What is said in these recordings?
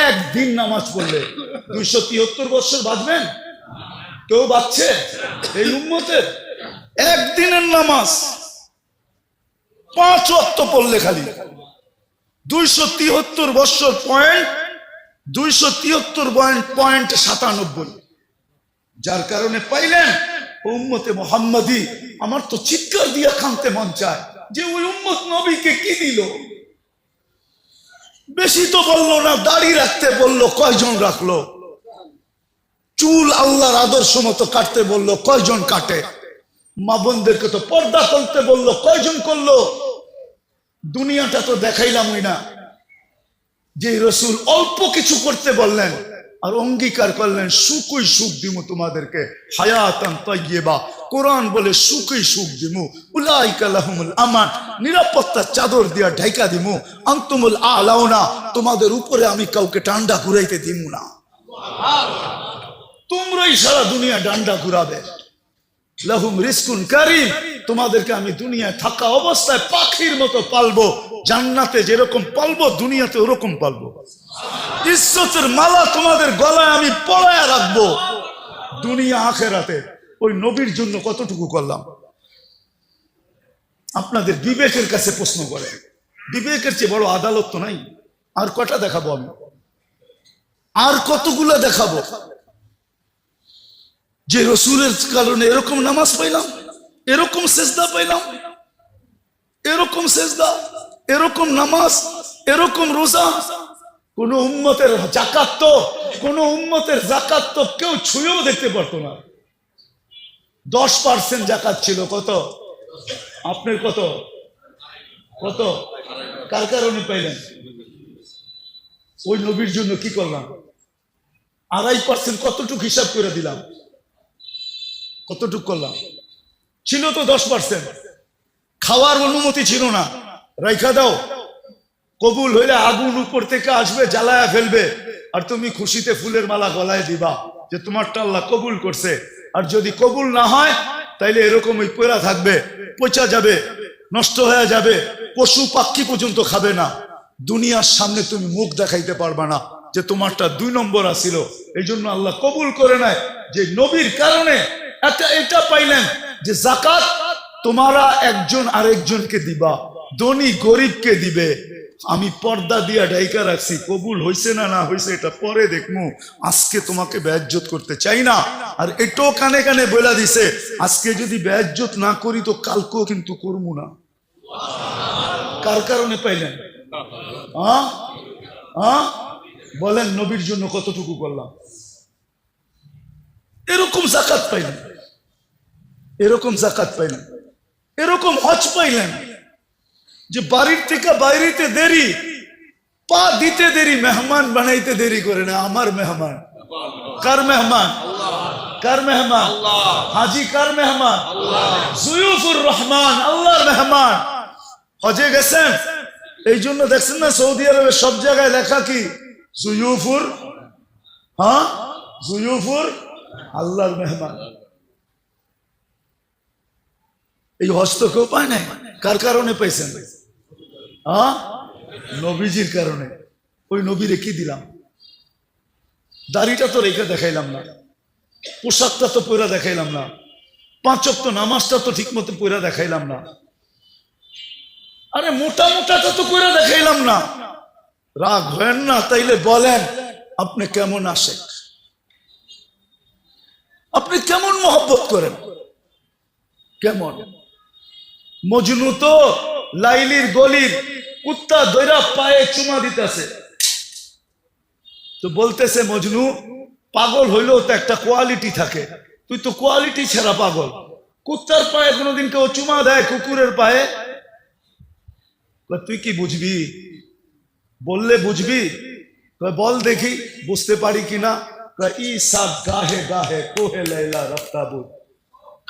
একদিন নামাজ পড়লে 273 বছর বাঁচবেন? কেউ বাঁচছে এই উম্মতের? একদিনের নামাজ 5 ওয়াক্ত পড়লে খালি 273 বছর পয়েন্ট 273.97। যার কারণে পাইলেন উম্মতে মুহাম্মাদি। আমার তো চিৎকার দিয়া কাঁদতে মন চায় যে ওই উম্মত নবীকে কি দিল। বেশি তো বললো না, দাড়ি রাখতে বললো, কয়জন রাখলো? চুল আল্লাহর আদর্শ মতো কাটতে বললো, কয়জন কাটে? মা বোনদেরকে তো পর্দা করতে বললো, কয়জন করলো? দুনিয়াটা তো দেখাইলামই না যে রসুল অল্প কিছু করতে বললেন আর অঙ্গীকার করলেন সুখই সুখ দিমু তোমাদেরকে, হায়াতান তাইয়্যিবা। কোরআন বলে সুখই সুখ দিমু, উলাইকা লাহুমুল আমান, নিরাপত্তার চাদর দিয়া ঢাইকা দিমু, আনতুমুল আলাউনা, তোমাদের উপরে আমি কাউকে ডান্ডা ঘুরাইতে দিমু না, তোমরাই সারা দুনিয়া ডান্ডা ঘুরাবে। লাহুম রিজকুন কারীম, তোমাদেরকে আমি দুনিয়ায় থাকা অবস্থায় পাখির মতো পালবো, জান্নাতে যেরকম পালবো দুনিয়াতে ওরকম পালবো। ইজ্জতের মালা তোমাদের গলায় আমি পরায়া রাখবো দুনিয়া আখেরাতে। ওই নবীর জন্য কতটুকু করলাম? আপনাদের বিবেকের কাছে প্রশ্ন করে, বিবেকের চেয়ে বড় আদালত তো নাই। আর কটা দেখাবো আমি? আর কতগুলো দেখাবো যে রসুলের কারণে এরকম নামাজ পাইলাম, এরকম সেজদা পাইলাম, এরকম সেজদা, এরকম নামাজ, এরকম রোজা। কোন উম্মতের যাকাত তো, কোন উম্মতের যাকাত তো কেউ ছুঁয়েও দেখতে পারতো না। 10% যাকাত ছিল। কত? আপনার কত? কত? কার কারণে পাইলেন? ওই নবীর জন্য কি করলাম? 2.5% কতটুকু হিসাব করে দিলাম? কতটুকু করলাম? ছিল তো 10%। খাওয়ার অনুমতি ছিল না, রাইখা দাও, কবুল হইলে আগুন উপর থেকে আসবে, জ্বালায়া ফেলবে, আর তুমি খুশিতে ফুলের মালা গলায় দিবা যে তোমারটা আল্লাহ কবুল করছে। আর যদি কবুল না হয় তাইলে এরকমই পড়া থাকবে, পচা যাবে, নষ্ট হয়ে যাবে, পশু পাখি পর্যন্ত খাবে না। দুনিয়ার সামনে তুমি মুখ দেখাইতে পারবা না যে তোমারটা 2 নম্বর আসিল। এই জন্য আল্লাহ কবুল করে নেয় যে নবীর কারণে এটা পাইলেন যে যাকাত তোমারা একজন আরেকজনকে দিবা, ধনী গরিবকে দিবে। আমি পর্দা দিয়া ঢাইকা রাখছি, কবুল হইছে না না হইছে এটা পরে দেখমু, আজকে তোমাকে বেইজ্জত করতে চাই না। আর এটাও কানে কানে বলে দিছে, আজকে যদি বেইজ্জত না করি তো কালকেও কিন্তু করবো না। কার কারণে পাইলেন? বলেন নবীর জন্য কতটুকু করলাম? এরকম যাকাত পাইলেন, এরকম যাকাত পাইলেন, এরকম হজ পাইলেন যে বাড়ির থেকে বাইরেতে দেরি, পা দিতে দেরি, মেহমান বানাইতে দেরি করে না। আমার মেহমান কার মেহমান? কার মেহমান? হাজি কার মেহমান? জুয়ুফুর রহমান, আল্লাহর মেহমান। হজে গেছেন, এই জন্য দেখছেন না সৌদি আরবে সব জায়গায় লেখা কি? জুয়ুফুর, জুয়ুফুর আল্লাহর মেহমান। এই হজ তো কেউ পায় নাই। কার কারণে পাইছেন? নবীজির কারণে। ওই নবীরে কি দিলাম? দাড়িটা তো রেখে দেখাইলাম না, পোশাকটা তো পরে দেখাইলাম না, 5 ওয়াক্ত নামাজটা তো ঠিক মতো পরে দেখাইলাম না, আরে মোটা মোটাটা তো পরে দেখাইলাম না। রাগ হয় না, তাইলে বলেন আপনি কেমন আশেক, আপনি কেমন মহব্বত করেন, কেমন? মজনু তো লাইলির গলির কুত্তা দইরা পায়ে চুমা দিতেছে, তো বলতেছে মজনু পাগল হইলেও তো একটা কোয়ালিটি থাকে, তুই তো কোয়ালিটি ছাড়া পাগল। কুত্তার পায়ে কোনোদিন কেউ চুমা দেয়? কুকুরের পায়ে? তুই কি বুঝবি? বললে বুঝবি? বল দেখি বুঝতে পারি কিনা। ই সাব গাহে গাহে কোহে লাইলা রফতাবু,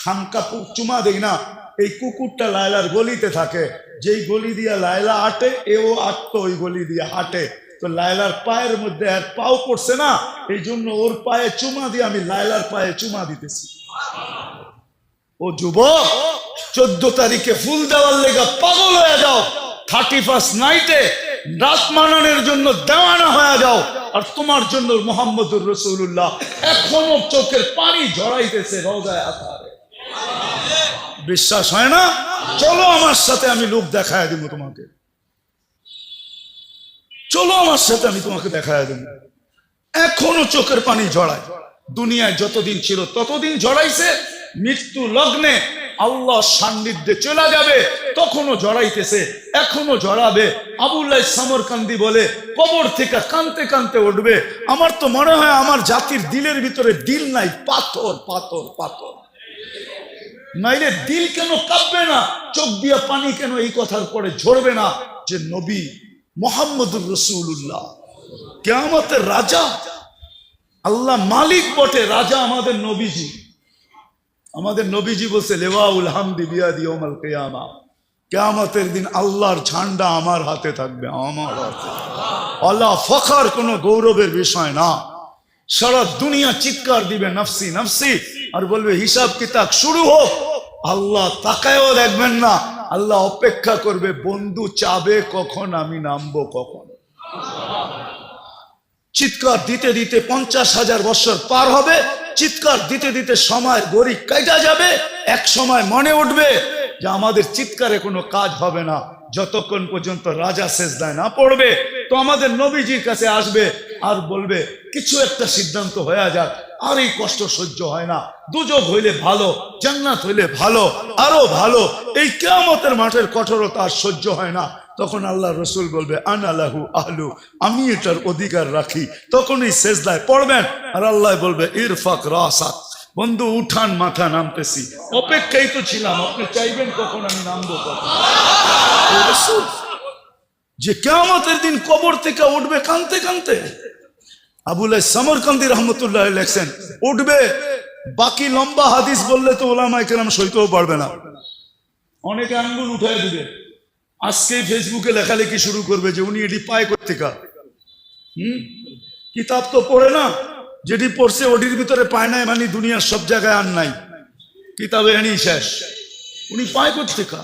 খামকা চুমা দেই না, এই কুকুরটা লায়লার গলিতে থাকে, যেই গলি দিয়া লায়লা হাঁটে এও আটতো ওই গলি দিয়া হাঁটে, তো লায়লার পায়ের মধ্যে আর পাও পড়ছে না, এই জন্য ওর পায়ে চুমা দিয়ে আমি লায়লার পায়ে চুমা দিতেছি। ও যুবক, 14 তারিখে ফুল দেওয়ার লেগা পাগল হয়ে যাও, 31st নাইটে রাত মানানোর জন্য দেওয়ানা হয়ে যাও, আর তোমার জন্য মুহাম্মদুর রাসূলুল্লাহ এখনো চোখের পানি ঝরাইতেছে রওজায়ে আতহারে। বিশ্বাস হয় না? চলো আমার সাথে, আমি লোক দেখায় দিব তোমাকে। চলো আমার সাথে, আমি তোমাকে দেখায় দেব। এখনো চোখের পানি ঝরায়। দুনিয়ায় যতদিন ছিল ততদিন ঝরাইছে। মৃত্যু লগ্নে আল্লাহ সান্নিধ্যে চলে যাবে তখনও ঝরাইতেছে, এখনো ঝরাবে। আবুল্লাহ সামরকান্দি বলে কবর থেকে কানতে কানতে উঠবে। আমার তো মনে হয় আমার জাতির দিলের ভিতরে দিল নাই, পাথর পাথর পাথর। নাইলে দিল কেন কাঁপবে না, চোখ দিয়া পানি কেন এই কথার পরে ঝরবে না যে নবী মুহাম্মদুর রাসূলুল্লাহ কিয়ামতের রাজা। আল্লাহ মালিক বটে, রাজা আমাদের নবীজি। আমাদের নবীজি বলছে লিওয়াউল হামদি বিয়াদি ইয়াউমাল কিয়ামা, কিয়ামতের দিন আল্লাহর ঝান্ডা আমার হাতে থাকবে, আমার হাতে। আল্লাহ ফখর, কোনো গৌরবের বিষয় না। সারা দুনিয়া চিৎকার দিবে নফসি নফসি, আর বলবে হিসাব কিতাব শুরু হোক। আল্লাহ তাকায়ও দেখবেন না, আল্লাহ অপেক্ষা করবে বন্ধু চাবে কখন আমি নামবো কখন। চিৎকার দিতে দিতে 50,000 বছর পার হবে, চিৎকার দিতে দিতে সময়ের গড়ি কাটা যাবে। এক সময় মনে উঠবে যে আমাদের চিৎকারে কোনো কাজ হবে না যতক্ষণ পর্যন্ত রাজা সেজদায় না পড়বে। তো আমাদের নবীজির কাছে আসবে আর বলবে কিছু একটা সিদ্ধান্ত হয়ে যাক, আর এই কষ্ট সহ্য হয় না, দুজক হইলে ভালো, জান্নাত হইলে ভালো, আরো ভালো, এই কিয়ামতের মাঠের কঠোরতা আর সহ্য হয় না। তখন আল্লাহ রসুল বলবে আনা লাহু আহলু, আমি এটার অধিকার রাখি। তখনই সেজদায় পড়বেন আর আল্লাহ বলবে ইরফাক রাসাক, বন্ধু উঠান মাথা, নামতেছি। অপেক্ষাই তো ছিলাম, আপনি চাইবেন কখন আমি নামবো কখন। যে কিয়ামতের দিন কবর থেকে উঠবে কানতে কানতে। আবুল্লাহ সামরকান্দি রহমতুল্লাহ লেখছেন উঠবে, বাকি লম্বা হাদিস বললে তো ওলামায়ে কেরাম সইতেও পারবে না। অনেকে আঙ্গুল উঠায় দিবে, আজকেই ফেসবুকে লেখালেখি শুরু করবে যে উনি এটি পায় কোত্থেকা। কিতাব তো পড়ে না, যেটি পড়ছে ওটির ভিতরে পায় নাই, মানে দুনিয়ার সব জায়গায় আর নাই, কিতাবে এনেই শেষ। উনি পায় কোত্থেকা?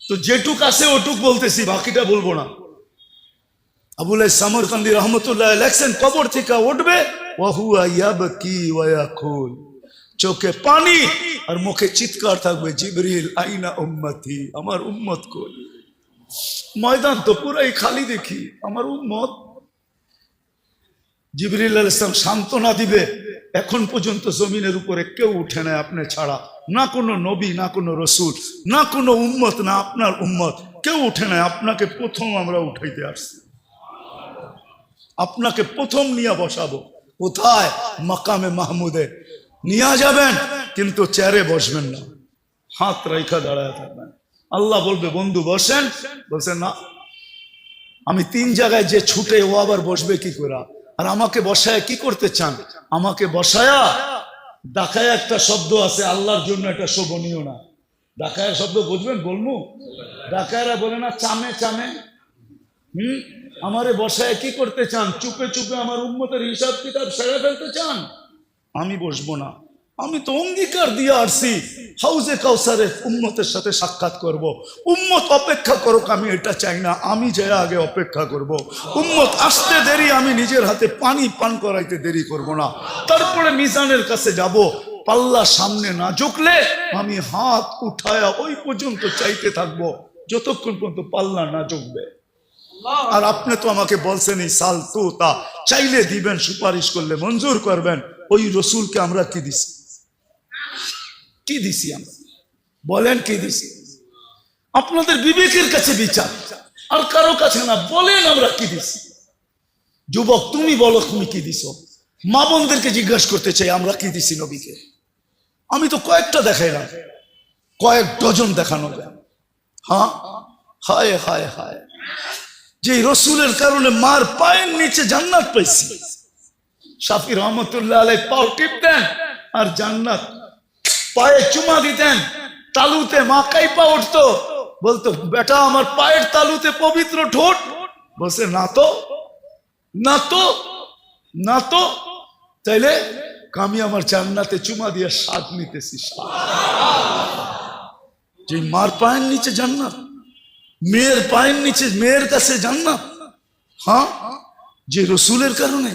তো যেটুক আছে ওটুক বলতেছি, বাকিটা বলবো না। আবুল্লাহ সামরকান্দি রহমতুল্লাহ লেখছেন কবর থেকে উঠবে, ওয়াহুয়া ইয়াবকি ওয়া ইয়াকুল, চোখে পানি আর মুখে চিৎকার থাকবে জিবরিল আইনা উম্মতি, আমার উম্মত কই। ময়দান তো পুরাই খালি দেখি, আমার উম্মত। জিবরিল আলাইহিস সালাম সান্ত্বনা দিবে, এখন পর্যন্ত জমিনের উপরে কেউ উঠে নাই আপনি ছাড়া, না কোনো নবী, না কোনো রসুল, না কোনো উম্মত, না আপনার উম্মত, কেউ উঠে নাই। আপনাকে প্রথম আমরা উঠাইতে আসছি, আপনাকে প্রথম নিয়ে বসাবো। কোথায়? মাকামে মাহমুদে নিয়ে যাবেন, কিন্তু চেয়ারে বসবেন না, হাত রেখা দাঁড়ায় থাকবেন। আল্লাহ বলবে বন্ধু বসেন, বলছেন না আমি 3 জায়গায় যে ছুটে, ও আবার বসবে কি করে? আর আমাকে বসায় কি করতে চান? আমাকে বসায়া ডাকায় একটা শব্দ আছে আল্লাহর জন্য, এটা শোভনীয় না। ডাকায় শব্দ বুঝবেন? বলবো, ডাকায়রা বলে না চামে চামে। আমারে বসায় কি করতে চান? চুপে চুপে আমার উম্মতের হিসাব কিতাব সেরে ফেলতে চান? আমি বসবো না। আমি তো অঙ্গীকার দিয়ে আসছি হাউজে কাউসারে উম্মতের সাথে সাক্ষাৎ করব। উম্মত অপেক্ষা করুক, আমি এটা চাই না, আমি যাই আগে অপেক্ষা করব। উম্মত আসতে দেরি, আমি নিজের হাতে পানি পান করাইতে দেরি করব না। তারপরে মিজানের কাছে যাব, পাল্লা সামনে না ঝুঁকলে আমি হাত উঠায়া ওই পর্যন্ত চাইতে থাকবো যতক্ষণ পর্যন্ত পাল্লা না ঝুঁকবে। আর আপনি তো আমাকে বলছেন এই সাল তো তা চাইলে দিবেন, সুপারিশ করলে মঞ্জুর করবেন। ওই রসুলকে আমরা কি দিছি? কি দিছি আমরা? বলেন কি দিছি? আপনাদের বিবেকের কাছে বিচার, আর কারো কাছে না। বলেন আমরা কি দিছি? যুবক তুমি বলো তুমি কি দিছো? মা বোনদেরকে জিজ্ঞাসা করতে চাই আমরা কি দিছি নবীকে। আমি তো কয়েকটা দেখাইলাম, কয়েক ডজন দেখানো যায়। হ্যাঁ, হায় হায় হায়, যে রসুলের কারণে মার পায়ের নিচে জান্নাত পাইছি। শাফি রহমতুল্লাহ আলাইহি পাও টিপতেন আর জান্নাত পায়ে চুমা দিতেন। তালুতে মা কাইপা উঠতো, বলতো বেটা আমার পায়ের তালুতে পবিত্র ঠোঁট। বলছে না তো, না তো, না তো। তাইলে আমি আমার জান্নাতে চুমা দিয়ে স্বাদ নিতেছি। যে মার পায়ের নিচে জান্নাত, মেয়ের পায়ের নিচে মেয়ের কাছে জান্নাত। হ্যাঁ, যে রসুলের কারণে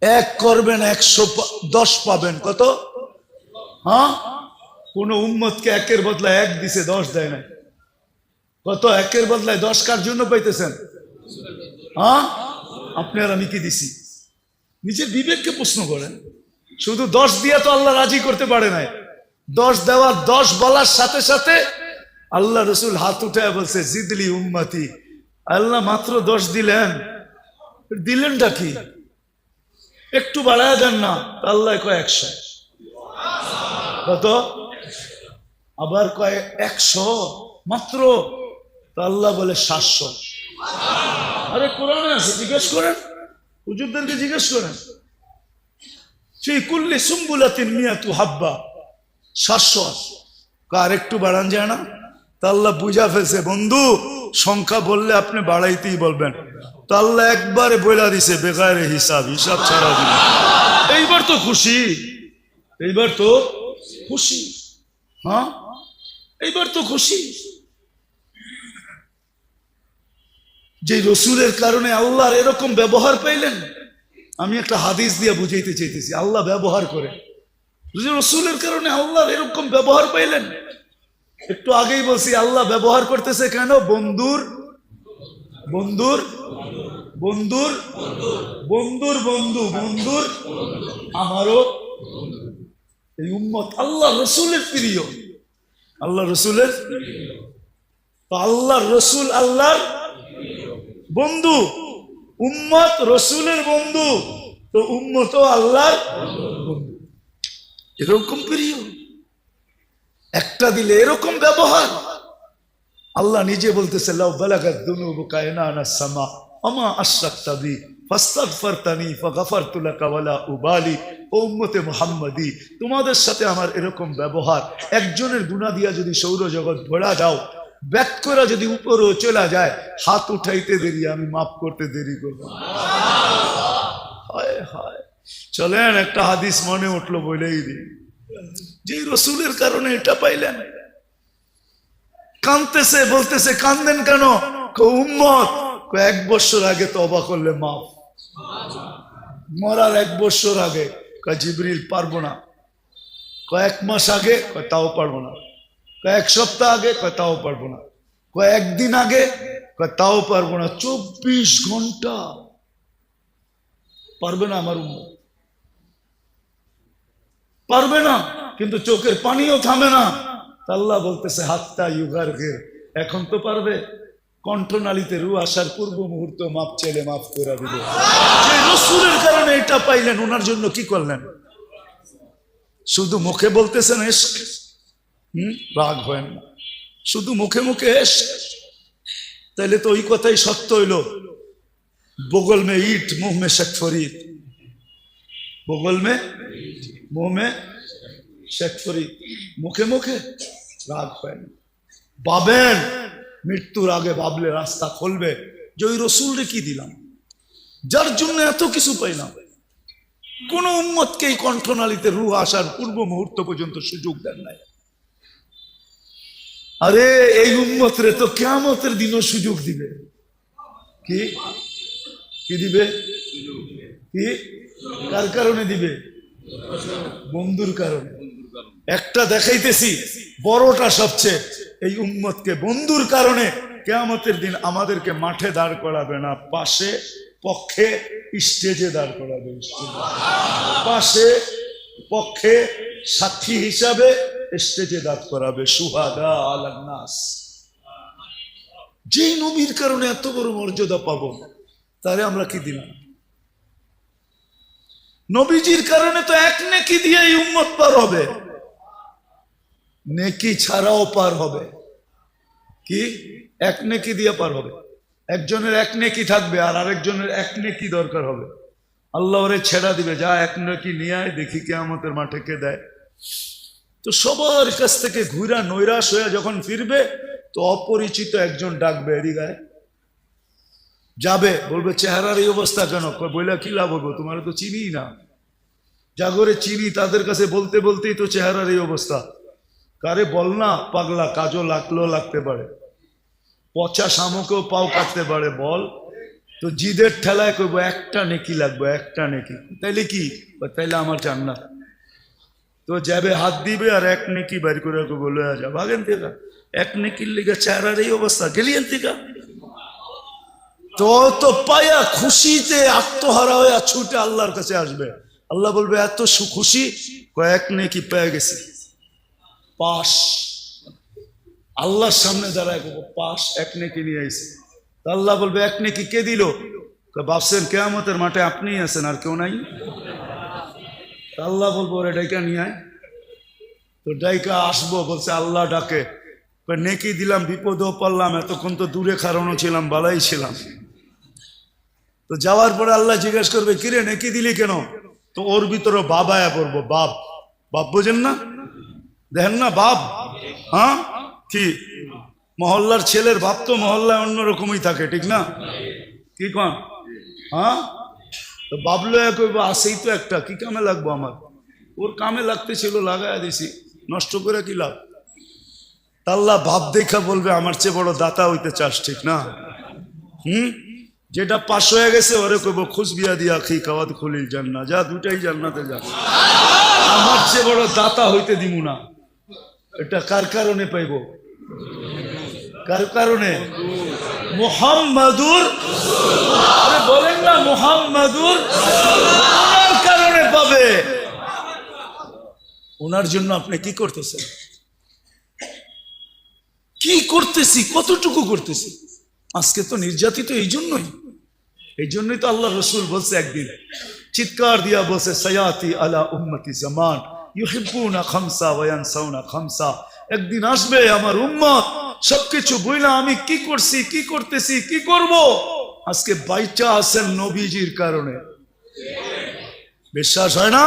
এক করবেন 110 পাবেন। কত? হ্যাঁ, কোন উম্মতকে একের বদলায় 1 দিছে, 10 দেয় না। কত? একের বদলায় 10 কার জন্য পাইতেছেন? হ্যাঁ, আপনি আর আমি কি দিছি? নিজের বিবেককে প্রশ্ন করেন। শুধু 10 দিয়ে তো আল্লাহ রাজি করতে পারে নাই। 10 দেওয়ার 10 বলার সাথে সাথে আল্লাহ রসুল হাত উঠায় বলছে জিদলি উম্মতি। আল্লাহ মাত্র 10 দিলেন, দিলেনটা কি? একটু বাড়ায় দেন না। আল্লাহ কয় 100। কত? আবার কয় 100 মাত্র। আল্লাহ বলে 700। আরে কোরআনে আছে, জিজ্ঞেস করেন, হুজুরদেরকে জিজ্ঞেস করেন। ফি কুল্লি সুম্বুলাতিন মিয়াতু হাব্বা, 700। আর একটু বাড়ান যায় না? তা আল্লাহ বুঝা ফেলছে, বন্ধু সংখ্যা বললে আপনি বাড়াইতেই বলবেন। তা আল্লাহ একবারে বইলা দিছে বেগারে হিসাব, হিসাব ছাড়া দিল। এইবার তো খুশি, এইবার তো খুশি। হ্যাঁ, এইবার তো খুশি। যে রসুলের কারণে আল্লাহর এরকম ব্যবহার পাইলেন। আমি একটা হাদিস দিয়ে বুঝাইতে চাইতেছি, আল্লাহ ব্যবহার করে। রসুলের কারণে আল্লাহর এরকম ব্যবহার পাইলেন। একটু আগেই বলছি আল্লাহ ব্যবহার করতেছে কেন? বন্ধুর বন্ধুর বন্ধুর বন্ধুর বন্ধু, বন্ধুর আমারও এই উম্মত আল্লাহ রসুলের প্রিয়। আল্লাহ রসুলের, তো আল্লাহ রসুল আল্লাহর বন্ধু, উম্মত রসুলের বন্ধু, তো উম্মত আল্লাহর বন্ধু। এরকম প্রিয়, একটা দিলে এরকম ব্যবহার। আল্লাহ নিজে বলতেছে লাউ বালাগাত যুনুবুকা ইনানাস সামা ওমা আশরাকতা বি ফাস্তাগফারতানি ফাগফারতু লাকা ওয়ালা উবালি। ও উম্মতে মুহাম্মাদি, তোমাদের সাথে আমার এরকম ব্যবহার, একজনের গুনাহ দিয়া যদি সৌরজগৎ ভরা দাও, ব্যাক করে যদি উপরেও চলে যায়, হাত উঠাইতে দেরি, আমি মাফ করতে দেরি করব। হায় হায়। চলেন একটা হাদিস মনে উঠলো, বলেই দিই। যে রসুলের কারণে এটা পাইলেন। কাঁদতেছে, বলতেছে কান্দেন কেন? উম্মত 1 বছর আগে তওবা করলে মাফ। মরার 1 বছর আগে জিবরিল পারবো না। 1 মাস আগে তাও পারবো না। 1 সপ্তাহ আগে তাও পারবো না। 1 দিন আগে তাও পারবো না। 24 ঘন্টা পারবে না আমার উম্মত, পারবে না। কিন্তু চোখের পানিও থামে না। আল্লাহ বলতেছে হাত্তা ইউগারগির, এখন তো পারবে। কণ্ঠনালীতে রু আসার পূর্ব মুহূর্ত মাপ চাইলে মাফ করে দিবে। যে রাসূলের কারণে এটা পাইলেন, ওনার জন্য কি করলেন? শুধু মুখে বলতেছেন ইশক, রাগ হয় না, শুধু মুখে মুখে ইশক, তাইলে তো ওই কথাই সত্য হইলো, বগল মে ইট মুহ মে শেখ ফরিদ, বগল মে মুহ মে শেখ ফরিদ। মুখে মুখে রাগ হয় না। ভাবেন, মৃত্যুর আগে ভাবলে রাস্তা খুলবে যে ওই রসুলরে কি দিলাম, যার জন্য এত কিছু পাইলাম। কোন উম্মতকে এই কণ্ঠনালীতে রূহ আসার পূর্ব মুহূর্ত পর্যন্ত সুযোগ দেন নাই। আরে এই উম্মতরে তো কিয়ামতের দিনও সুযোগ দিবে। কি কি দিবে? কি কার কারণে দিবে? বন্ধুর কারণে। একটা দেখাইতেছি, বড়টা সবচেয়ে, এই উম্মতকে বন্ধুর কারণে কিয়ামতের দিন আমাদেরকে মাঠে দাঁড় করাবে না, পাশে পক্ষে স্টেজে দাঁড় করাবে। পাশে পক্ষে সাক্ষী হিসাবে স্টেজে দাঁড় করাবে। সুহাদা আলান নাস। যেই নবীর কারণে এত বড় মর্যাদা পাবো, তারে আমরা কি দিলাম? নবীজির কারণে তো এক নেকি দিয়ে এই উম্মত পার হবে, নেকি ছাড়াও পার হবে। কি? এক নেকি দিয়ে পার হবে। একজনের 1 নেকি থাকবে, আর আরেকজনের 1 নেকি দরকার হবে। আল্লাহ ওরে ছেড়া দিবে, যা 1 নেকি নিয়ে আয়, দেখি কিয়ামতের মাঠে কে দেয়। তো সবার কাছ থেকে ঘুরা নৈরাশ হয়ে যখন ফিরবে, তো অপরিচিত একজন ডাকবে, এদিকে যাবে, বলবে চেহারার এই অবস্থা কেন? বইলা কি লাভ হবো, তোমার তো চিনি না। জাগরে চিনি, তাদের কাছে বলতে বলতেই তো চেহারার এই অবস্থা। কারে বল না পাগলা, কাজও লাগলেও লাগতে পারে। পচা শামুকেও পাও কাটতে পারে বল, তো জিদের ঠেলায় করবো একটা নেকি লাগবে, একটা নেকি, তাইলে কি, তাইলে আমার জান্নাত। তো যাবে হাত দিবে আর এক নেকি বাইর করে বলে যা ভাগেন থেকে, এক নেকির লিগে চেহারার এই অবস্থা গেলিয়েন থেকে। তো পায়া খুশিতে আত্মহারা হয়ে ছুটে আল্লাহর কাছে আসবে। আল্লাহ বলবে এত খুশি, কয়েক নেকি পেয়ে গেছি, পাশ। আল্লাহর সামনে দাঁড়ায় পাশ, এক নেকি নিয়ে আইছে। আল্লাহ বলবে এক নেকি কে দিল? ভাবছেন কিয়ামতের মাঠে আপনিই আছেন আর কেউ নাই? আল্লাহ বলবো ওরে ডাইকা নিয়ে আয়। তো ডাইকা আসবো, বলছে আল্লাহ ডাকে, নেকি দিলাম, বিপদেও পড়লাম, এতক্ষণ তো দূরে খাড়ানো ছিলাম, বালাই ছিলাম। তো যাওয়ার পরে আল্লাহ জিজ্ঞেস করবে কিরে নেকি দিলি কেন? তো ওর ভিতরে বাবায়া পড়বো, বাপ, বাপ বোঝেন না, দেখেন না বাপ, হ্যাঁ কি মহল্লার ছেলের বাপ তো মহল্লায় অন্যরকমই থাকে, ঠিক না? কি কন, হ্যাঁ? তো বাবলো কইব আসেই তো একটা, কি কামে লাগবো আমার? ওর কামে লাগতে ছিল, লাগাই দিছি, নষ্ট করে কি লাভ? আল্লাহ ভাব দেখা বলবে আমার চেয়ে বড় দাতা হইতে চাস, ঠিক না? যেটা পাশ হয়ে গেছে ওরে কইব খুশ বিয়া দিয়া খি খাওয়াত খুলিল জান্নাত, যা দুটাই জান্নাতে যা, আমার চেয়ে বড় দাতা হইতে দিমু না। এটা কার কারণে পাইব? কার কারণে? মুহাম্মাদুর, আরে বলেন না মুহাম্মাদুর, ওনার কারণে পাবে। ওনার জন্য আপনি কি করতেছেন? কি করতেছি, কতটুকু করতেছি? আজকে তো নির্যাতিত এই জন্যই তো আল্লাহ রসুল বলছে, একদিন চিৎকার দিয়া বলছে, সায়াতি আলা উম্মতি জামান ইউহিব্বুনা খামসা ওয়া ইয়ানসাউনা খামসা। একদিন আসবে আমার উম্মত সবকিছু বইলা আমি কি করছি, কি করতেছি, কি করব। আজকে বাইচা আছেন নবীজির কারণে। বিশ্বাস হয় না?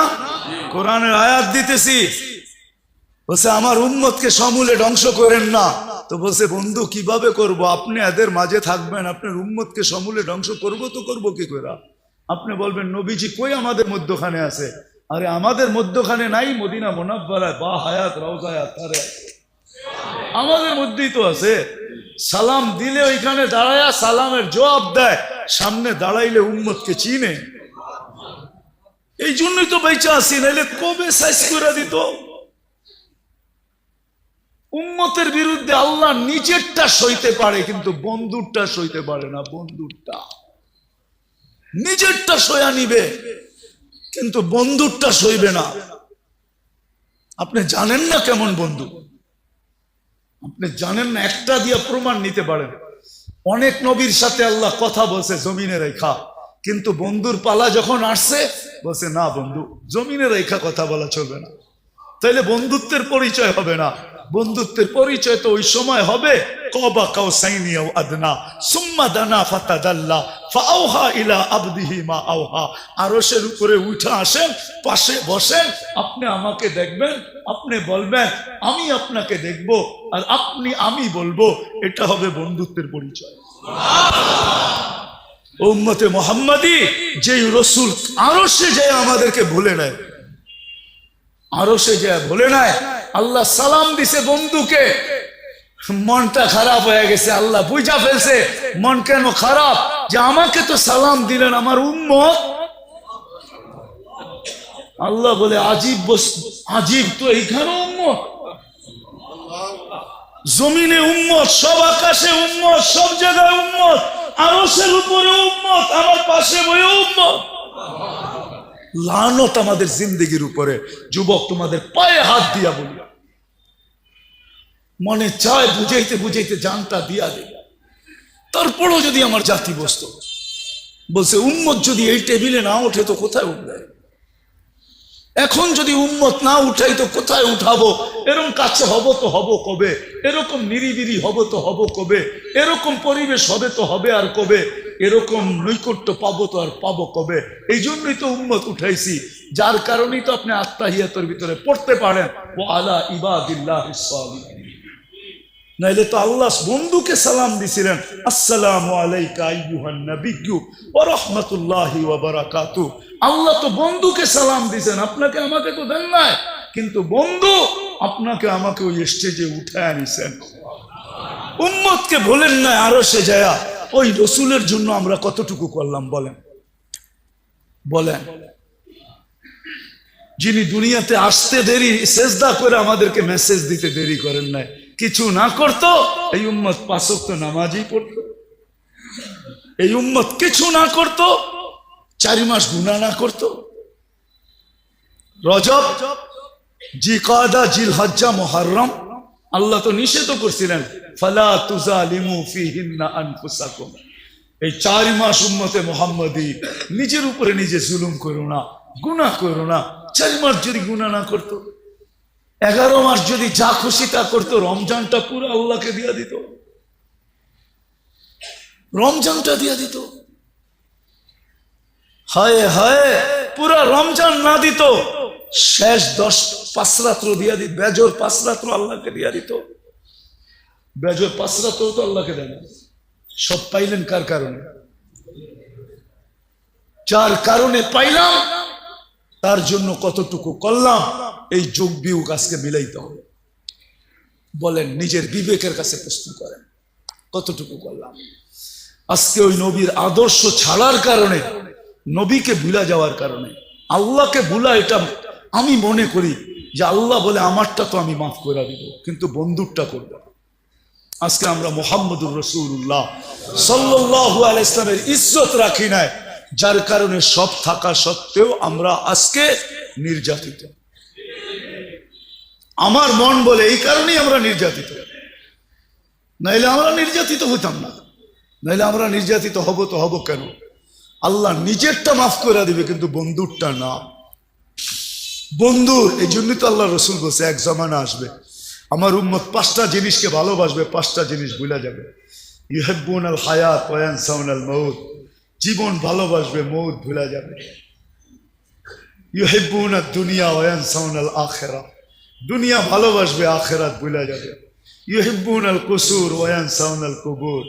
কোরআনের আয়াত দিতেছি, বলছে আমার উম্মতকে সমূলে ধ্বংস করেন না। তো বলছে বন্ধু কিভাবে করব? আপনি এদের মাঝে থাকবেন, আপনার উম্মতকে সমূলে ধ্বংস করব তো করব কি করে? আপনি বলবেন নবীজি কই আমাদের মধ্যখানে আছে? আরে আমাদের মধ্যখানে নাই, মদিনা মুনাফফারায় বা হায়াত রওজায়াত তারে আমাদের মধ্যেই তো আছে। সালাম দিলে ওইখানে দাঁড়ায়া সালামের জবাব দেয়, সামনে দাঁড়াইলে উম্মতকে চিনে। এই জন্যই তো বেঁচে আসি, নাইলে কবে সাইজ করে দিত। উম্মতের বিরুদ্ধে আল্লাহ নিজেরটা সইতে পারে, কিন্তু বন্ধুরটা সইতে পারে না। বন্ধুরটা নিজেরটা সয়া নিবে, কিন্তু বন্ধুরটা সইবে না। আপনি জানেন না কেমন বন্ধু, আপনি জানেন না। একটা দিয়ে প্রমাণ নিতে পারেন। অনেক নবীর সাথে আল্লাহ কথা বলছে জমিনে রেখা, কিন্তু বন্ধুর পালা যখন আসছে বলছে না বন্ধু, জমিনে রেখা কথা বলা চলবে না। তাইলে বন্ধুত্বের পরিচয় হবে না। বন্ধুত্বের পরিচয় তো ওই সময় হবে কবা কাউসাইনি আও আদনা সুম্মা দানা ফাতাদাল্লা ফাআওহা ইলা আবদিহি মা আওহা। আরশের উপরে উঠে আসেন, পাশে বসেন, আপনি আমাকে দেখবেন, আপনি বলবেন আমি আপনাকে দেখব, আর আপনি আমি বলবো। এটা হবে বন্ধুত্বের পরিচয়। উম্মতে মুহাম্মাদি যেই রসুল আরশে যায় আমাদেরকে ভুলে নেয়, আরশে যায় ভুলে নেয়। আল্লাহ সালাম দিছে বন্ধুকে, মনটা খারাপ হয়ে গেছে। আল্লাহ বুঝা ফেলছে মন কেন খারাপ, যে আমাকে তো সালাম দিলেন আমার উম্মত। আল্লাহ বলে আজীব বস্তু, আজীব তো এইখানে উম্মত, জমিনে উম্মত, সব আকাশে উম্মত, সব জায়গায় উম্মত, আরশের উপরে উম্মত, আমার পাশে বয়ে উম্মত। লানত আমাদের জিন্দেগির উপরে। যুবক তোমাদের পায়ে হাত দিয়া বলি, মনে চায় বুঝাইতে বুঝাইতে জানটা দিয়া দে। তারপরও যদি আমার জাতি বসত, বলছে উম্মত যদি এই টেবিলে না ওঠে তো কোথায় উঠবে? এখন যদি উম্মত না উঠাই তো কোথায় উঠাবো? এরকম কাছে হব তো হব কবে? এরকম নিরিবিরি হব তো হব কবে? এরকম পরিবেশ হবে তো হবে আর কবে? এরকম নৈকট্য পাবো তো আর পাবো কবে? এই জন্যই তো উম্মত উঠাইছি, যার কারণেই তো আপনি আত্তাহিয়াতের ভিতরে পড়তে পারেন ও আলা ইবাদিল্লাহিস সালিহিন। নাইলে তো আল্লাহ বন্ধুকে সালাম দিছিলেন, আসসালামু আলাইকা আইয়ুহান নাবিয়্যু ওয়া রাহমাতুল্লাহি ওয়া বারাকাতুহু। আল্লাহ তো বন্ধুকে সালাম দিছেন, আপনাকে আমাকে তো দেন নাই, কিন্তু বন্ধু আপনাকে আমাকে ওই স্টেজে উঠায় আনিছেন। উম্মতকে বলেন না আরো সে যায়া ওই রসুলের জন্য আমরা কতটুকু করলাম বলেন বলেন। যিনি দুনিয়াতে আসতে দেরি সেজদা করে আমাদেরকে মেসেজ দিতে দেরি করেন নাই, কিছু না করতো এই উম্মত 5 ওয়াক্ত নামাজই পড়তো। এই উম্মত কিছু না করতো, 4 মাস গুনাহ না করতো। রজব, জিকাদা, জিলহজ্জা, মুহররম আল্লাহ তো নিষেধ করছিলেন ফালা তুজালিমু ফিহিন্না আনফুসাকুম। এই 4 মাস উম্মতে মুহাম্মদী নিজের উপরে নিজে জুলুম করো না, গুনাহ করো না। 4 মাস যদি গুনাহ না করতো, 11 মাস যদি যা খুশি তা করতো, রমজানটা পুরো আল্লাহকে দিয়া দিত, রমজানটা দিয়া দিত। হায় হায়, পুরা রমজান না দিত, শেষ 5 রাত্র দিয়া দিত, বেজর 5 রাত্র আল্লাহকে দিয়া দিত। বেজর 5 রাত্র তো আল্লাহকে দেন। সব পাইলেন কার কারণে? যার কারণে পাইলাম তার জন্য কতটুকু করলাম, এই যোগ বিয়োগ আজকে মিলাইতে হবে। বলেন, নিজের বিবেকের কাছে প্রশ্ন করেন, কতটুকু করলাম আজকে? ওই নবীর আদর্শ ছাড়ার কারণে, নবীকে ভুলা যাওয়ার কারণে, আল্লাহকে ভুলা। এটা আমি মনে করি যে আল্লাহ বলে আমারটা তো আমি মাফ করে দিব, কিন্তু বন্ধুরটা করবে। আজকে আমরা মুহাম্মদুর রাসূলুল্লাহ সাল্লাল্লাহু আলাইহি ইসলামের ইজ্জত রাখি নাই, যার কারণে সব থাকা সত্ত্বেও আমরা আজকে নির্যাতিত। আমার মন বলে এই কারণেই আমরা নির্যাতিত, নাইলে আমরা নির্যাতিত হইতাম না। নাইলে আমরা নির্যাতিত হব তো হব কেন? আল্লাহ নিজেরটা মাফ করে দিবে, কিন্তু বন্ধুরটা না। বন্ধুর এই জন্যই তো আল্লাহ রসুল বলছে এক জমানা আসবে আমার উম্মত 5টা জিনিসকে ভালোবাসবে, 5টা জিনিস ভুলা যাবে। ইউহিব্বুনাল হায়াত ওয়া ইয়ানসাউনাল মাউত, জীবন ভালোবাসবে, মৌত ভুলা যাবে। ইউহিব্বুনাদ দুনিয়া ওয়া ইয়ানসাউনাল আখিরাহ, দুনিয়া ভালোবাসবে, আখিরাত ভুলা যাবে। ইউহিব্বুনাল কুসুর ওয়া ইয়ানসাউনাল কুবুর,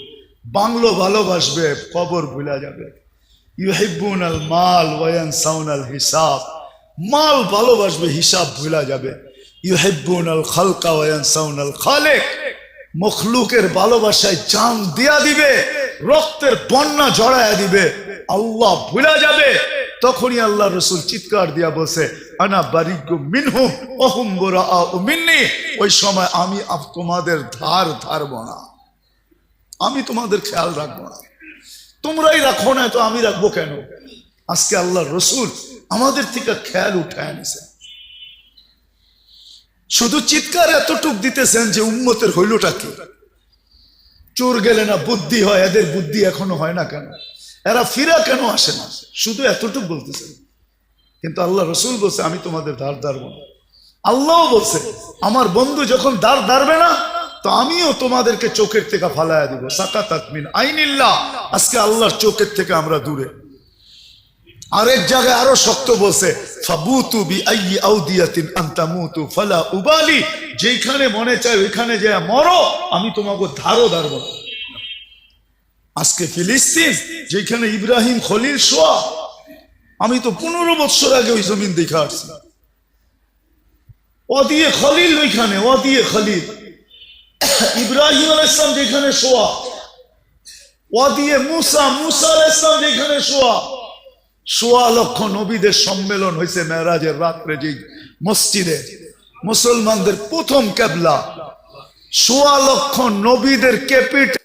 বাংলো ভালোবাসবে, কবর ভুলা যাবে। ইউহিব্বুনাল মাল ওয়া ইয়ানসাউনাল হিসাব, মাল ভালোবাসবে, হিসাব ভুলা যাবে। ইউহিব্বুনাল খালকা ওয়া ইয়ানসাউনাল খালিক, মখলুকের ভালোবাসায় জান দিয়া দিবে, রক্তের বন্যা জড়ায়া দিবে, আল্লাহ ভুলা যাবে। তখনই আল্লাহ রসুল চিৎকার দিয়া বলছে আনা বারিগু মিনহুম ওয়া হুম বুরাআ মিন্নি, ওই সময় আমি তোমাদের ধার ধারব না, আমি তোমাদের খেয়াল রাখবো না। তোমরাই রাখো না তো আমি রাখবো কেন? আজকে আল্লাহ রসুল আমাদের থেকে খেয়াল উঠায় নিছেন। শুধু চিৎকার এতটুক দিতেছেন যে উম্মতের হইলটা কি? চোর গেলে না বুদ্ধি হয়, এদের বুদ্ধি এখনো হয় না কেন? এরা ফিরা কেন আসে না? শুধু এতটুক বলতেছেন। কিন্তু আল্লাহ রসুল বলছে আমি তোমাদের ধার ধারবো না। আল্লাহ বলছে আমার বন্ধু যখন ধার ধারবে না, তো আমিও তোমাদেরকে চোখের থেকে ফালায়া দিব। সাকাতাত মিন আইনিল্লাহ, আজকে আল্লাহর চোখের থেকে আমরা দূরে। আরেক জায়গায় আরো শক্ত বলছে ফাবুতু বিআইয়ি আউদিয়াতিন আনতামুতু ফালা উবালি, যেখানে মনে চায় ওইখানে যে মরো, আমি তোমাকে ধারও ধারব না। আজকে ফিলিস্তিন, যেখানে ইব্রাহিম খলিল শোয়া, আমি তো 15 বছর আগে ওই জমিন দেখা আসছি। ওয়াদিয়ে খলিল, ওইখানে ওয়াদিয়ে খলিল, ইব্রাহিম আলাইহিস সালাম যেখানে শোয়া, ওয়াদিয়ে মুসা, মুসা আলাইহিস সালাম যেখানে শোয়া। 1.25 লক্ষ নবীদের সম্মেলন হয়েছে মেরাজের রাত্রে, যে মসজিদে মুসলমানদের প্রথম কেবলা। 1.25 লক্ষ নবীদের ক্যাপিটাল,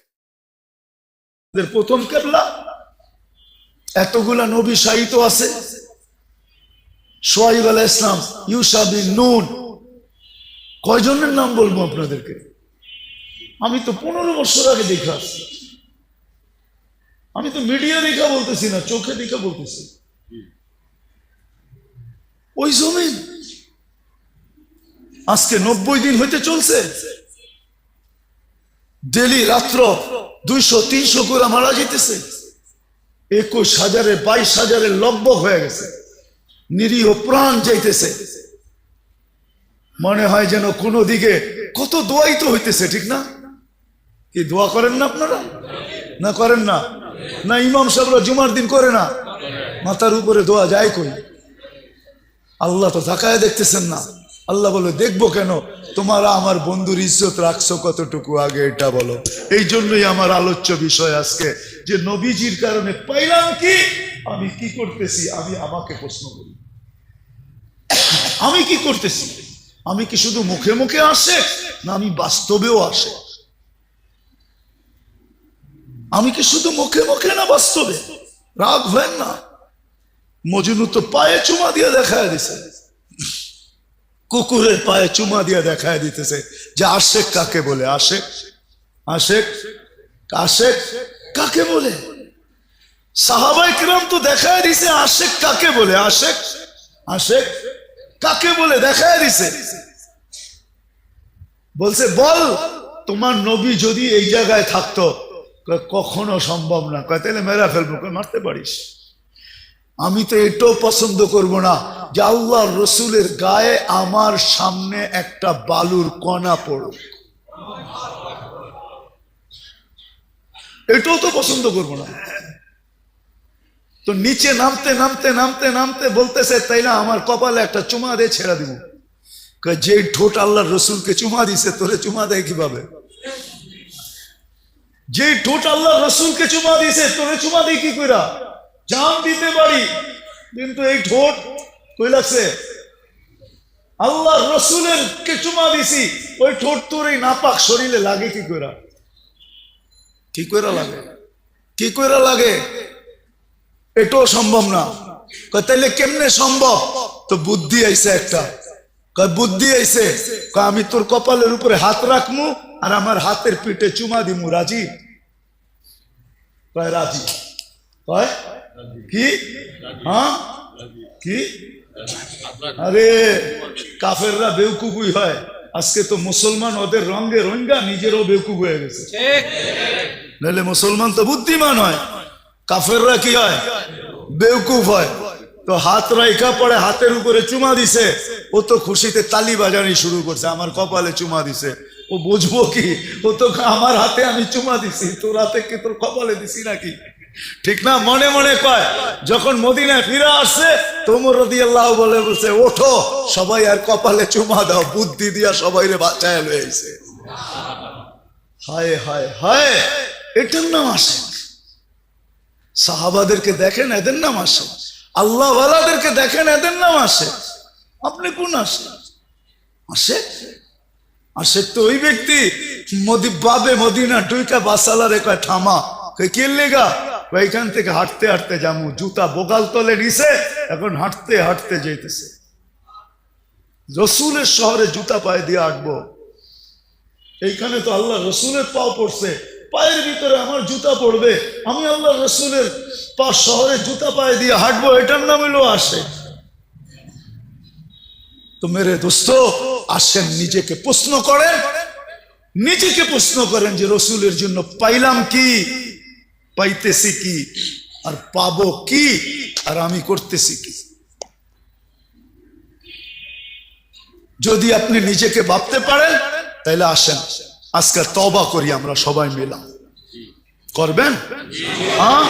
প্রথম কেবলা। এতগুলা নবী শাহিত আছে। শুআইব আলাইহিস সালাম, ইউসা বিন নুন, কয়জনের নাম বলবো আপনাদেরকে? আমি তো 15 বছর আগে দেখা আসছি। আমি তো মিডিয়া দেখা বলতেছি না, চোখে দেখা বলতেছি। ওই জমিন আজকে 90 দিন হইতে চলছে। ডেলি রাত্র 200-300 করে মারা যেতেছে। 21,000 22,000 লব্বক হয়ে গেছে, নিরীহ প্রাণ যাইতেছে। মনে হয় যেন কোনো দিকে কত দোয়াই তো হইতেছে, ঠিক না? কি দোয়া করেন না আপনারা? না করেন না? না ইমাম সাহেবরা জুমার দিন করে না? মাথার উপরে দোয়া যায় কই? আল্লাহ তো তাকায় দেখতেছেন না। আল্লাহ বলে দেখবো কেন? তোমরা আমার বন্ধুর ইজ্জত রাখছো কতটুকু আগে এটা বলো। এই জন্যই আমার আলোচ্য বিষয় আজকে যে নবীজির কারণে পাইলাম কি, আমি কি করতেছি, আমি আমাকে প্রশ্ন করি আমি কি করতেছি। আমি কি শুধু মুখে মুখে আসে, না আমি বাস্তবেও আসে? আমি কি শুধু মুখে মুখে না বাস্তবে? রাগ হয় না, মজনু তো পায়ে চুমা দিয়ে দেখায় দিছে, কুকুরের পায়ে চুমা দিয়ে দেখায় দিতেছে যে আশেক কাকে বলে। আশেক আশেক আশেক কাকে বলে? সাহাবায়ে কিরাম তো দেখায় দিছে আশেক কাকে বলে। আশেক আশেক কাকে বলে দেখায় দিছে। বলছে বল তোমার নবী যদি এই জায়গায় থাকতো। কখনো সম্ভব না। কয় তাহলে মেরা ফেলবো। মারতে পারিস। আমি তো এটাও পছন্দ করব না যে আল্লাহ রসুলের গায়ে আমার সামনে একটা বালুর কণা পড়ুক, এটাও তো পছন্দ করব না। তো নিচে নামতে নামতে নামতে নামতে বলতেছে তাইলে আমার কপালে একটা চুমা দিয়ে ছেড়ে দিব। যে ঠোঁট আল্লাহ রসুলকে চুমা দিছে তোরে চুমা দেয় কিভাবে? যে ঠোঁট আল্লাহ রসুলকে চুমা দিছে তোরে চুমা দেয় কি কইরা? জান দিতে পারি, কিন্তু এই ঠোঁট কই লাগছে? আল্লাহ রসুলের কে চুমা দিছি, ওই ঠোঁট তোর এই নাপাক শরীরে লাগে কি কইরা? কি কইরা লাগে? কি কইরা লাগে? এটাও সম্ভব না। তাইলে কেমনে সম্ভব? তো বুদ্ধি আইছে একটা। বুদ্ধি আইছে, আমি তোর কপালের উপরে হাত রাখমু আর আমার হাতের পিঠে চুমা দিমু। রাজি? রাজি? কি? হ্যাঁ কি? আরে কাফেররা বেউকুফই হয়। আজকে তো মুসলমান ওদের রঙে রঙ্গা নিজেরও বেউকুফ হয়ে গেছে। নাহলে মুসলমান তো বুদ্ধিমান হয়, কাফেররা কি হয়? বেউকুফ হয়। তো হাত রাইখা পড়ে হাতের উপরে চুমা দিছে, ও তো খুশিতে তালি বাজানি শুরু করছে, আমার কপালে চুমা দিছে। ও বুঝবো কি? ও তো আমার হাতে আমি চুমা দিছি, তোর হাতে কি তোর কপালে দিছি নাকি? ঠিক না? মনে মনে কয়। যখন মদিনায় ফিরে আসছে তোমর রাদিয়াল্লাহু বলে বলছে ওঠো সবাই আর কপালে চুমা দাও, বুদ্ধি দিয়া সবাই রে বাঁচায় লইছে। হায় হায় হায়, এটার নাম আসে। সাহাবাদেরকে দেখেন, এদের নাম আসে। আল্লাহ ওয়ালাদেরকে দেখেন, এদের নাম আসে। আপনি কোন আসে? আসে আসে তো ওই ব্যক্তি বাবে মদিনা টুইকা বাসালারে কয় থামা। কে লেগা? এখান থেকে হাঁটতে হাঁটতে যামু, জুতা বোগাল তলে নিছে, এখন হাঁটতে হাঁটতে যাইতেছে। রসুলের শহরে জুতা পায়ে দিয়ে হাঁটবো? এইখানে তো আল্লাহ রসুলের পাও পড়ছে, পায়ের ভিতরে আমার জুতা পড়বে, আমি আল্লাহ রসুলের পা শহরে জুতা পায়ে দিয়ে হাঁটবো? এটার নাম হলো আসে। তো মেরে দোস্ত আসেন, নিজেকে প্রশ্ন করেন, নিজেকে প্রশ্ন করেন যে রসুলের জন্য পাইলাম কি, পাইতেছি কি, আর পাবো কি, আর আমি করতেছি কি। যদি আপনি নিজেকে ভাবতে পারেন তাহলে আসেন আজকে তওবা করি আমরা সবাই মিলে। করবেন? হ্যাঁ,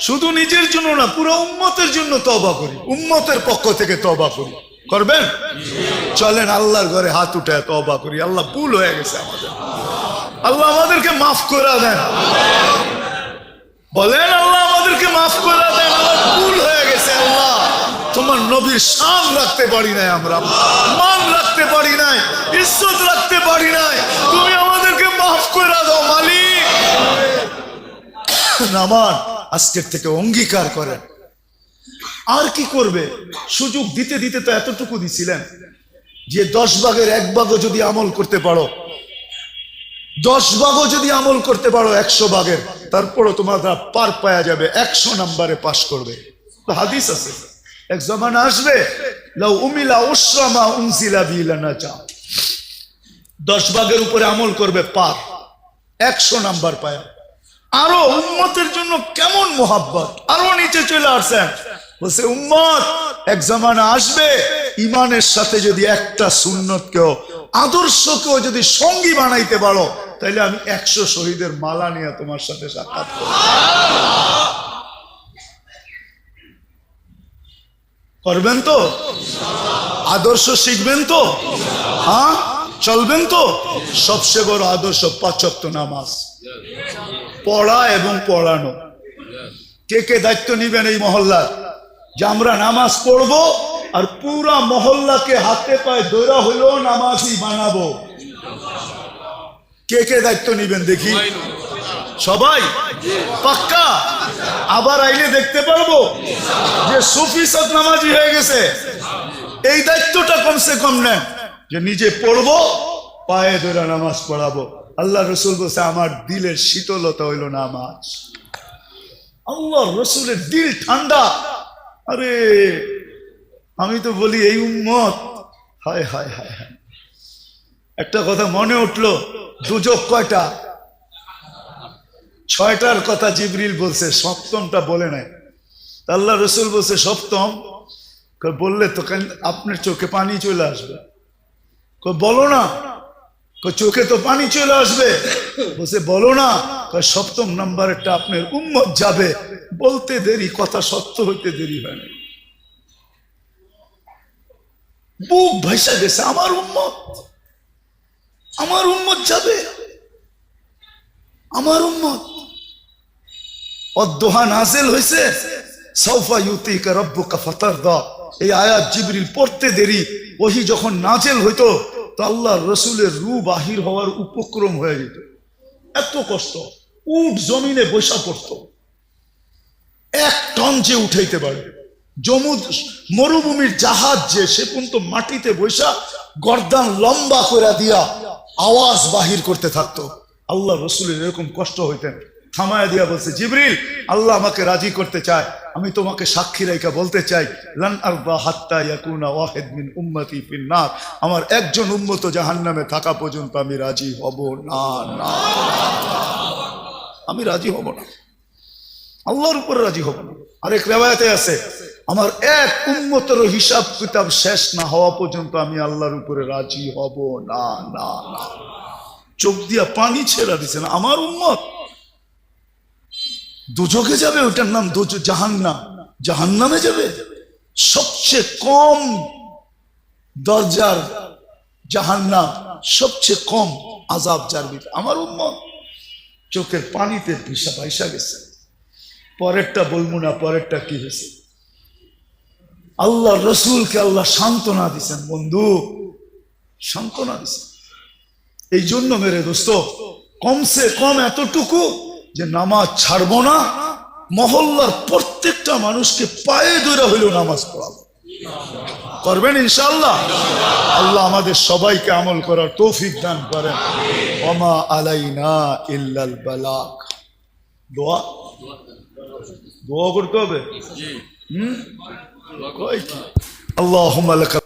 শুধু নিজের জন্য না, পুরো উম্মতের জন্য তওবা করি, উম্মতের পক্ষ থেকে তওবা করি। করবেন? চলেন আল্লাহর ঘরে হাত উঠায় তওবা করি। আল্লাহ ভুল হয়ে গেছে আমাদের, আল্লাহ আমাদেরকে মাফ করে দেন। বলেন আল্লাহ আমাদেরকে মাফ করে দেন, আমার ভুল হয়ে গেছে। আল্লাহ তোমার নবীর শান রাখতে পারি নাই, আমরা মান রাখতে পারি নাই, ইজ্জত রাখতে পারি নাই, তুমি আমাদেরকে মাফ করে দাও মালিক। নামান আজকের থেকে অঙ্গীকার করেন। আর কি করবে? সুযোগ দিতে দিতে তো এতটুকু দিছিলেন যে 10 ভাগের 1 ভাগও যদি আমল করতে পারো, 10 ভাগও যদি আমল করতে পারো 100 ভাগের, তারপরও তোমরা পার পাওয়া যাবে, 100 নম্বরে পাশ করবে। তো হাদিস আছে, এক জামানা আসবে লাউ উমিলা উসরামা উনজিলা বিলানা চা, 10 ভাগের উপরে আমল করবে পার, 100 নাম্বার পায়। আরো উম্মতের জন্য কেমন মোহাব্বত, আরো নিচে চলে আসছেন। বলছে উম্মত এক জামানা আসবে ইমানের সাথে যদি একটা সুন্নতকেও, আদর্শকেও যদি সঙ্গী বানাইতে পারো, তাহলে আমি 100 শহীদের মালা নিয়ে তোমার সাথে সাক্ষাৎ করব। করবেন তো? আদর্শ শিখবেন তো? হ্যাঁ, চলবেন তো? সবচেয়ে বড় আদর্শ 5 ওয়াক্ত নামাজ পড়া এবং পড়ানো। কে কে দায়িত্ব নিবেন এই মহল্লার যে আমরা নামাজ পড়বো আর পুরা মহল্লাকে হাতে পায়ে দৌড়া হলেও নামাজই বানাবো? কে কে দায়িত্ব নিবেন দেখি? সবাই পাক্কা? আবার আইলে দেখতে পারবো যে সুফি সব নামাজি হয়ে গেছে। এই দায়িত্বটা কমসে কম নেন যে নিজে পড়বো, পায়ে ধরে নামাজ পড়াবো। আল্লাহ রসুল বলছে আমার দিলের শীতলতা হইল নামাজ। আল্লাহ রসুলের দিল ঠান্ডা। আরে আমি তো বলি এই উম্মত, হায় হায় হায় হায়। একটা কথা মনে উঠলো, দুজক কয়টা? 6টার কথা জিবরিল বলছে, সপ্তমটা বলে নাই। আল্লাহ রসুল বলছে সপ্তম। বললে তো আপনার চোখে পানি চলে আসবে। বলো না। চোখে তো পানি চলে আসবে। বলছে বলো না। সপ্তম নাম্বারেরটা আপনার উম্মত যাবে। বলতে দেরি, কথা সত্য হইতে দেরি হয় না। বুক ভাইসা গেছে, আমার উম্মত যাবে, আমার উম্মত। অদ্দোহা নাজিল হয়েছে, সাউফা ইউতিকা রাব্বুকা ফাতারদা। এই আয়াত জিবরিল পড়তে দেরি, ওহী যখন নাজিল হইতো তো আল্লাহর রসুলের রূহ বাহির হওয়ার উপক্রম হয়ে যেত। এত কষ্ট। উট জমিনে বসা পড়তো, 1 টন যে উঠাইতে পারে। মরুভূমির জাহাজ যে সে পর্যন্ত মাটিতে বসা গর্দান লম্বা করে দিয়া আওয়াজ বাহির করতে থাকতো। আল্লাহ রসুলের এরকম কষ্ট হইতেন। থামায়া দিয়া বলছে জিবরিল, আল্লাহ আমাকে রাজি করতে চায়, আমি তোমাকে সাক্ষী রেখা বলতে চাই, লান আরদা হাত্তা ইয়াকুনা ওয়াহিদ মিন উম্মতি ফিন নার। আমার একজন উম্মত জাহান্নামে থাকা পর্যন্ত আমি রাজি হব না। না, আমি রাজি হব না, আল্লাহর উপরে রাজি হব না। আরেক রিওয়ায়াতে আছে, আমার এক উম্মতের হিসাব কিতাব শেষ না হওয়া পর্যন্ত আমি আল্লাহর উপরে রাজি হব না। না না, চোখ দিয়া পানি ছেড়া দিছেন। আমার উম্মত দুজকে যাবে, ওটার নাম জাহান্নাম। জাহান্নামে যাবে। সবচেয়ে কম দরজার জাহান্নাম, সবচেয়ে কম আযাব যার ভিতরে। আমার উম্মত চোখের পানিতে ভিসা ভাইসা গেছে। পরেরটা বলবো না, পরেরটা কি হয়েছে। আল্লাহ রসুলকে আল্লাহ সান্ত্বনা দিছেন। বন্ধু, সান্ত্বনা দিছেন। এই জন্য মেরে দোস্ত, কমসে কম এতটুকু যে নামাজ ছাড়বো না, মহল্লার প্রত্যেকটা মানুষকে পায়ে ধরে হইলেও নামাজ পড়াবো। করবেন ইনশাআল্লাহ? আল্লাহ আমাদের সবাইকে আমল করার তৌফিক দান করেন। ওমা আলাইনা ইল্লাল বালাগ। দোয়া করতে হবে। আল্লাহুম্মা লাকা